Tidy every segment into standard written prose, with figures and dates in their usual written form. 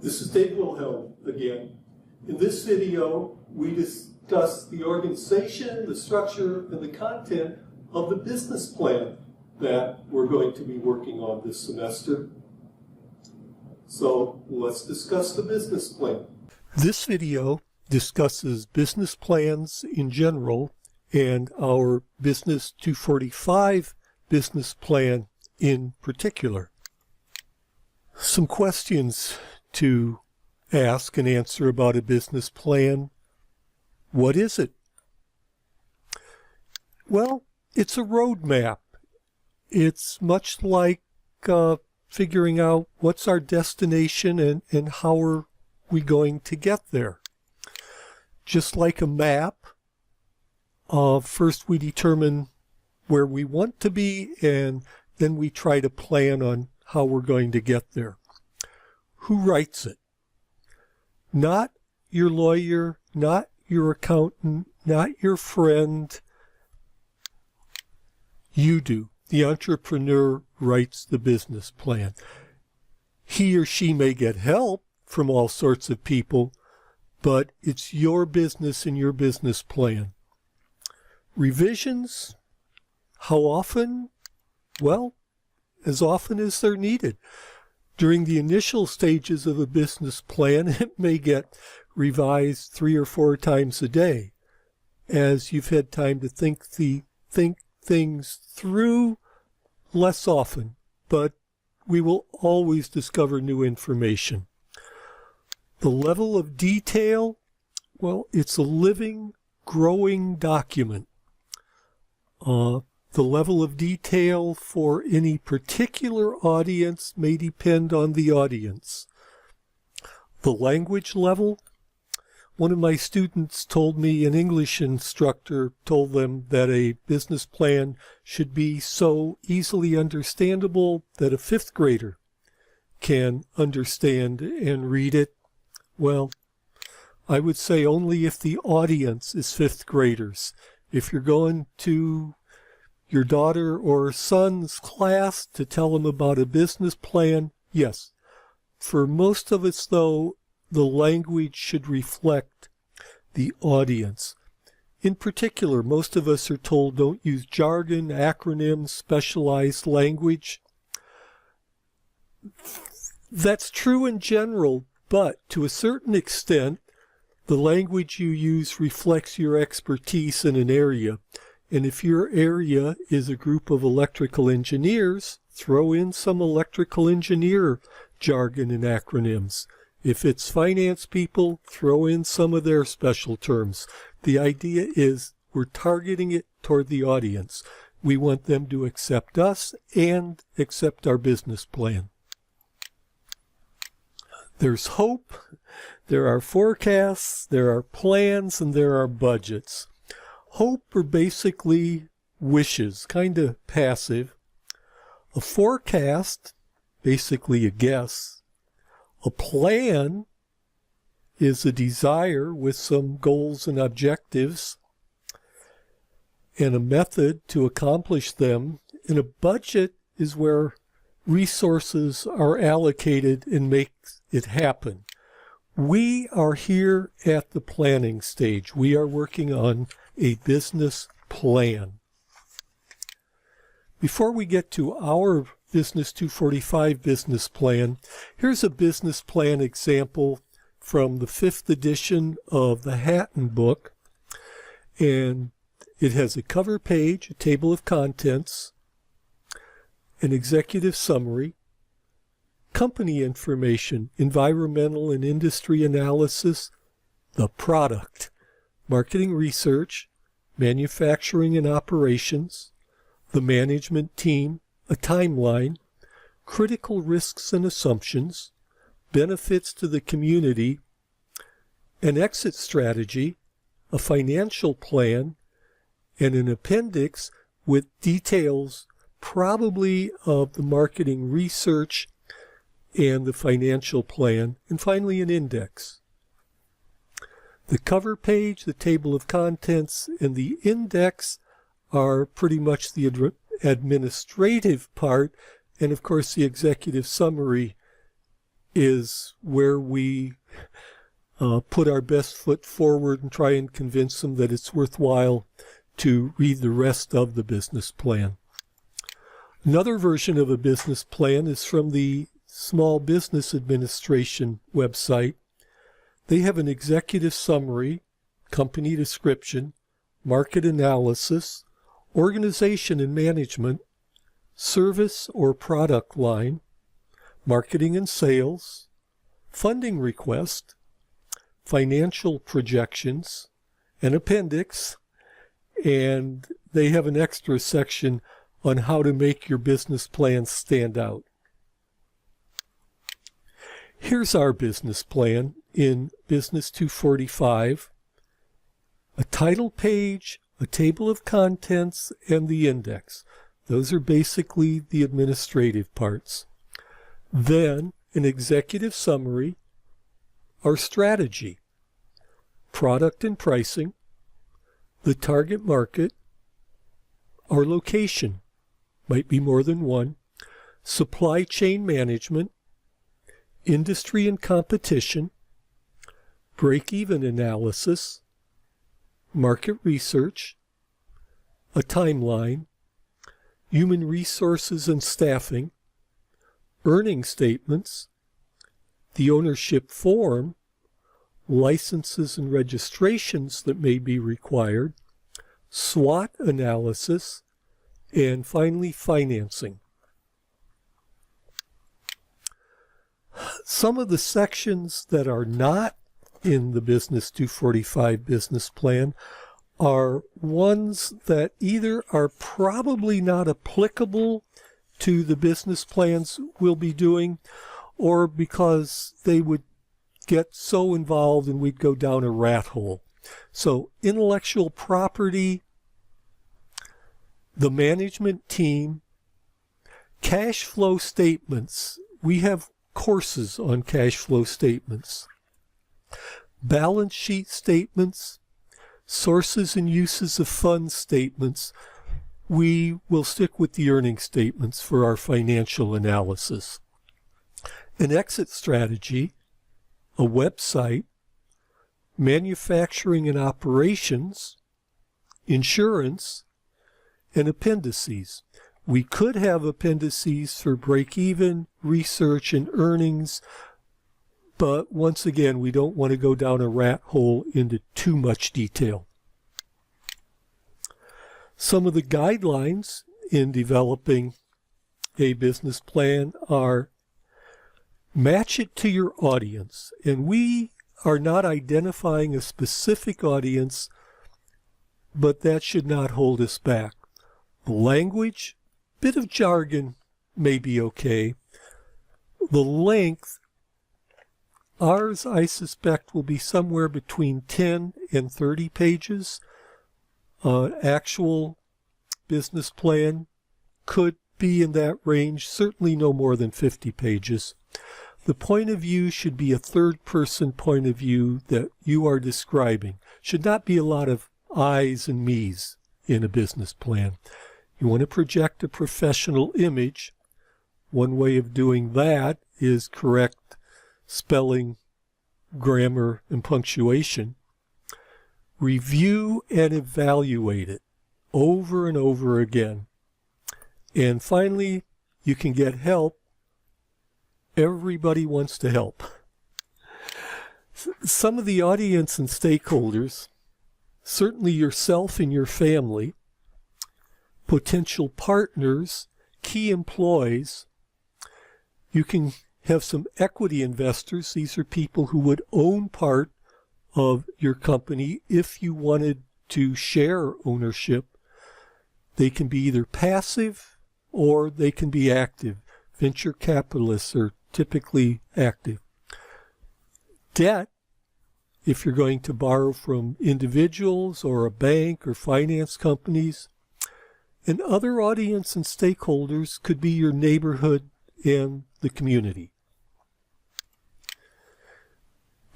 This is Dave Wilhelm again. In this video, we discuss the organization, the structure, and the content of the business plan that we're going to be working on this semester. So let's discuss the business plan. This video discusses business plans in general and our Business 245 business plan in particular. Some questions to ask and answer about a business plan. What is it? Well, it's a roadmap. It's much like figuring out what's our destination and how are we going to get there. Just like a map, first we determine where we want to be, and then we try to plan on how we're going to get there. Who writes it? Not your lawyer, not your accountant, not your friend. You do. The entrepreneur writes the business plan. He or she may get help from all sorts of people, but it's your business and your business plan. Revisions? How often? Well, as often as they're needed. During the initial stages of a business plan, it may get revised 3 or 4 times a day, as you've had time to think things through less often, but we will always discover new information. The level of detail, well, it's a living, growing document. The level of detail for any particular audience may depend on the audience. The language level, one of my students told me, an English instructor told them that a business plan should be so easily understandable that a 5th grader can understand and read it. Well, I would say only if the audience is 5th graders. If you're going to your daughter or son's class to tell them about a business plan, yes. For most of us, though, the language should reflect the audience. In particular, most of us are told don't use jargon, acronyms, specialized language. That's true in general, but to a certain extent, the language you use reflects your expertise in an area. And if your area is a group of electrical engineers, throw in some electrical engineer jargon and acronyms. If it's finance people, throw in some of their special terms. The idea is we're targeting it toward the audience. We want them to accept us and accept our business plan. There's hope, there are forecasts, there are plans, and there are budgets. Hope are basically wishes, kind of passive. A forecast, basically a guess. A plan is a desire with some goals and objectives and a method to accomplish them. And a budget is where resources are allocated and make it happen. We are here at the planning stage. We are working on a business plan. Before we get to our Business 245 business plan, here's a business plan example from the 5th edition of the Hatton book. And it has a cover page, a table of contents, an executive summary, company information, environmental and industry analysis, the product, marketing research, manufacturing and operations, the management team, a timeline, critical risks and assumptions, benefits to the community, an exit strategy, a financial plan, and an appendix with details probably of the marketing research and the financial plan, and finally an index. The cover page, the table of contents, and the index are pretty much the administrative part, and of course the executive summary is where we put our best foot forward and try and convince them that it's worthwhile to read the rest of the business plan. Another version of a business plan is from the Small Business Administration website. They have an executive summary, company description, market analysis, organization and management, service or product line, marketing and sales, funding request, financial projections, an appendix, and they have an extra section on how to make your business plan stand out. Here's our business plan in Business 245. A title page, a table of contents, and the index. Those are basically the administrative parts. Then an executive summary, our strategy, product and pricing, the target market, our location, might be more than one, supply chain management, industry and competition, break-even analysis, market research, a timeline, human resources and staffing, earning statements, the ownership form, licenses and registrations that may be required, SWOT analysis, and finally financing. Some of the sections that are not in the Business 245 business plan are ones that either are probably not applicable to the business plans we'll be doing, or because they would get so involved and we'd go down a rat hole. So intellectual property, the management team, cash flow statements. We have courses on cash flow statements. Balance sheet statements, sources and uses of funds statements. We will stick with the earning statements for our financial analysis. An exit strategy, a website, manufacturing and operations, insurance, and appendices. We could have appendices for break-even, research, and earnings, but once again, we don't want to go down a rat hole into too much detail. Some of the guidelines in developing a business plan are match it to your audience. And we are not identifying a specific audience, but that should not hold us back. The language, bit of jargon may be okay. The length, ours, I suspect, will be somewhere between 10 and 30 pages. Actual business plan could be in that range, certainly no more than 50 pages. The point of view should be a third-person point of view that you are describing. Should not be a lot of I's and me's in a business plan. You want to project a professional image. One way of doing that is correct spelling, grammar, and punctuation. Review and evaluate it over and over again. And finally, you can get help. Everybody wants to help. Some of the audience and stakeholders, certainly yourself and your family, potential partners, key employees. You can have some equity investors. These are people who would own part of your company if you wanted to share ownership. They can be either passive or they can be active. Venture capitalists are typically active. Debt, if you're going to borrow from individuals or a bank or finance companies. And other audience and stakeholders could be your neighborhood and the community.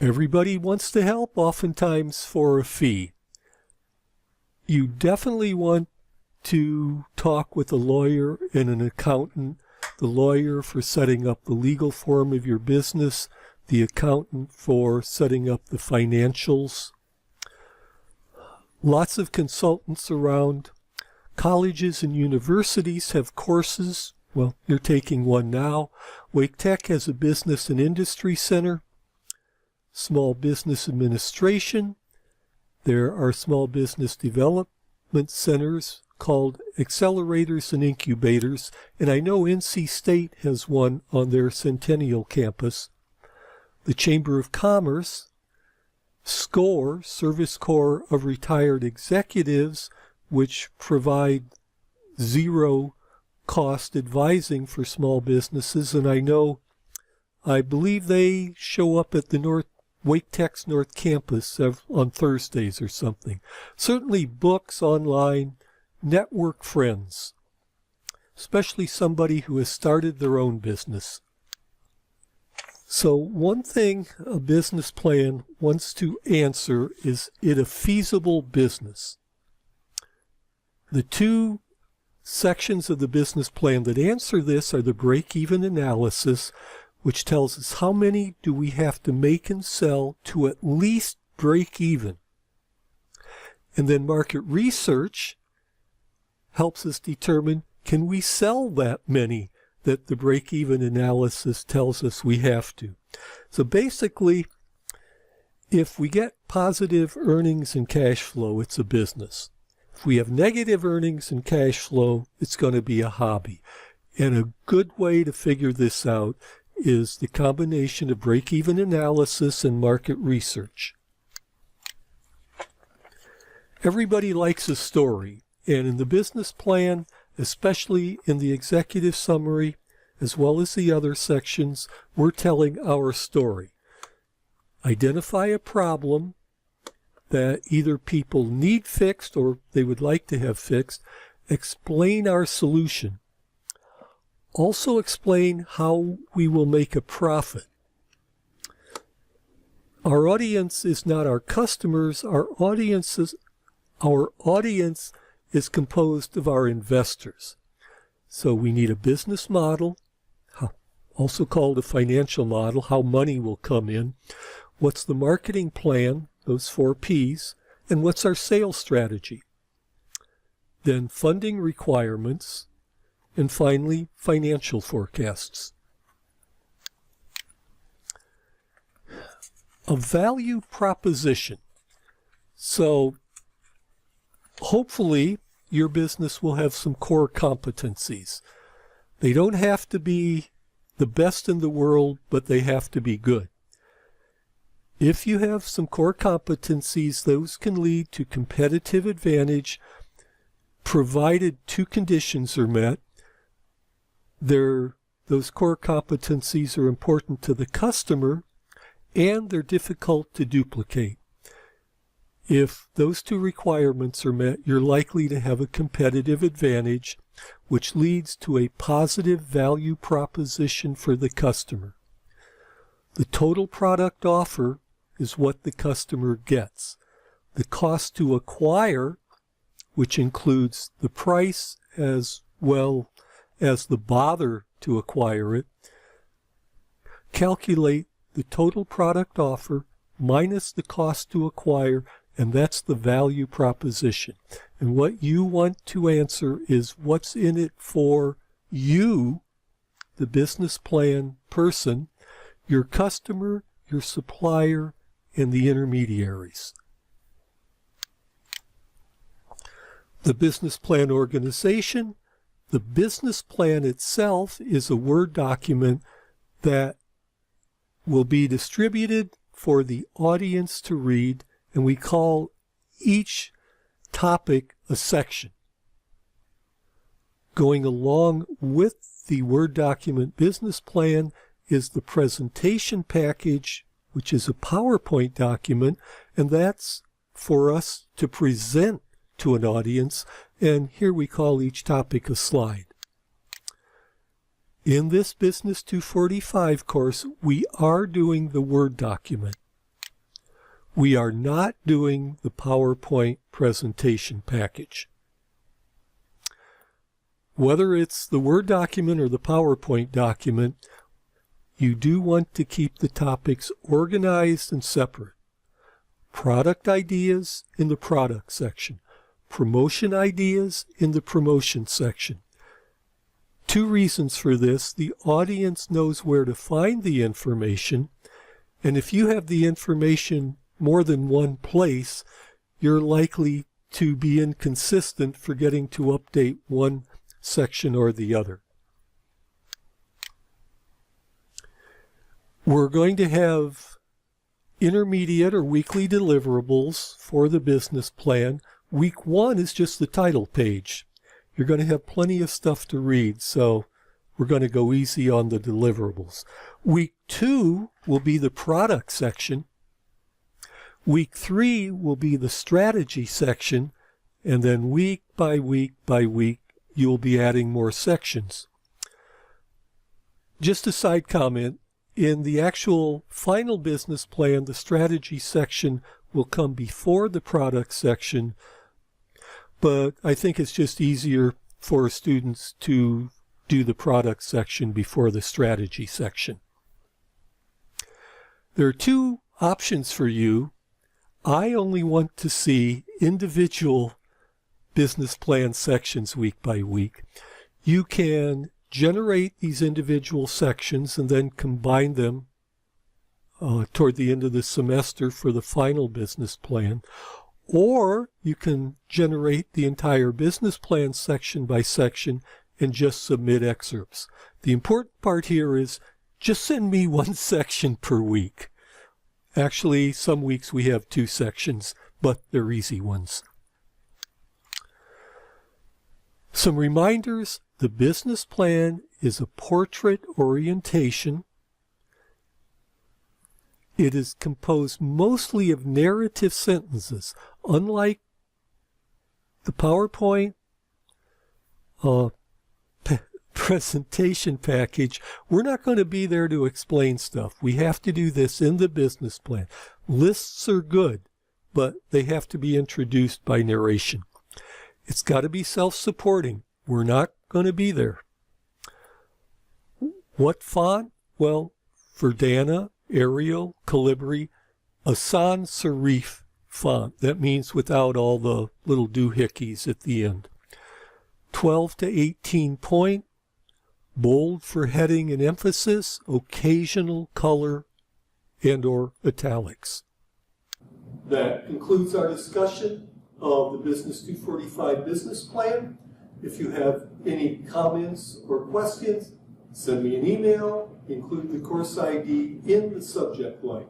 Everybody wants to help, oftentimes for a fee. You definitely want to talk with a lawyer and an accountant the lawyer for setting up the legal form of your business, the accountant for setting up the financials. Lots of consultants around. Colleges and universities have courses. Well, you're taking one now. Wake Tech has a business and industry center. Small business administration. There are small business development centers called accelerators and incubators, and I know NC State has one on their Centennial campus. The Chamber of Commerce, SCORE, Service Corps of Retired Executives, which provide zero-cost advising for small businesses, and I believe they show up at the Wake Tech's North Campus on Thursdays or something. Certainly books online, network friends, especially somebody who has started their own business. So one thing a business plan wants to answer is it a feasible business? The two sections of the business plan that answer this are the break-even analysis, which tells us how many do we have to make and sell to at least break even. And then market research helps us determine, can we sell that many that the break-even analysis tells us we have to. So basically, if we get positive earnings and cash flow, it's a business. If we have negative earnings and cash flow, it's going to be a hobby. And a good way to figure this out is the combination of break-even analysis and market research. Everybody likes a story, and in the business plan, especially in the executive summary, as well as the other sections, we're telling our story. Identify a problem that either people need fixed or they would like to have fixed. Explain our solution. Also explain how we will make a profit. Our audience is not our customers. Our audience is composed of our investors. So we need a business model, also called a financial model, how money will come in. What's the marketing plan, those 4 Ps, and what's our sales strategy? Then funding requirements, and finally, financial forecasts. A value proposition. So hopefully your business will have some core competencies. They don't have to be the best in the world, but they have to be good. If you have some core competencies, those can lead to competitive advantage, provided 2 conditions are met. Those core competencies are important to the customer, and they're difficult to duplicate. If those 2 requirements are met, you're likely to have a competitive advantage, which leads to a positive value proposition for the customer. The total product offer is what the customer gets. The cost to acquire, which includes the price as well as the bother to acquire it, calculate the total product offer minus the cost to acquire, and that's the value proposition. And what you want to answer is what's in it for you, the business plan person, your customer, your supplier, and the intermediaries. The business plan organization. The business plan itself is a Word document that will be distributed for the audience to read, and we call each topic a section. Going along with the Word document business plan is the presentation package, which is a PowerPoint document, and that's for us to present to an audience, and here we call each topic a slide. In this Business 245 course, we are doing the Word document. We are not doing the PowerPoint presentation package. Whether it's the Word document or the PowerPoint document, you do want to keep the topics organized and separate. Product ideas in the product section. Promotion ideas in the promotion section. 2 reasons for this. The audience knows where to find the information, and if you have the information more than one place, you're likely to be inconsistent, forgetting to update one section or the other. We're going to have intermediate or weekly deliverables for the business plan. Week 1 is just the title page. You're going to have plenty of stuff to read, so we're going to go easy on the deliverables. Week 2 will be the product section. Week 3 will be the strategy section, and then week by week by week, you'll be adding more sections. Just a side comment, in the actual final business plan, the strategy section will come before the product section, but I think it's just easier for students to do the product section before the strategy section. There are 2 options for you. I only want to see individual business plan sections week by week. You can generate these individual sections and then combine them toward the end of the semester for the final business plan. Or you can generate the entire business plan section by section and just submit excerpts. The important part here is just send me 1 section per week. Actually, some weeks we have 2 sections, but they're easy ones. Some reminders: the business plan is a portrait orientation. It is composed mostly of narrative sentences. Unlike the PowerPoint presentation package, we're not going to be there to explain stuff. We have to do this in the business plan. Lists are good, but they have to be introduced by narration. It's got to be self-supporting. We're not going to be there. What font? Well, Verdana, Arial, Calibri, a sans serif font. That means without all the little doohickeys at the end. 12 to 18 point, bold for heading and emphasis, occasional color and or italics. That concludes our discussion of the Business 245 business plan. If you have any comments or questions, send me an email, include the course ID in the subject line.